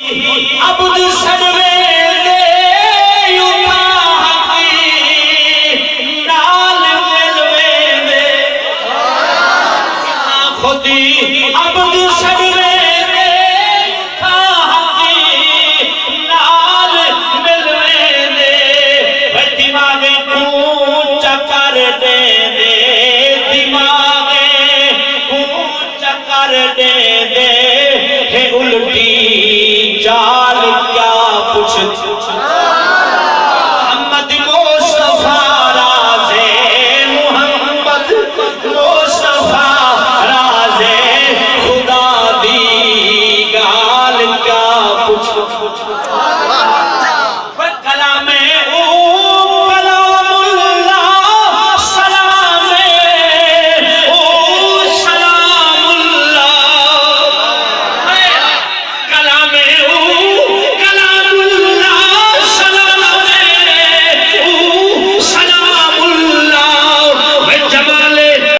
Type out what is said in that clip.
عبد survey دے یوتا حقی نال ملوے دے خودی عبد survey دے یوتا حقی نال ملوے دے دماغ کون چکر دے دے دماغ کون چکر دے دے ہے الٹی چال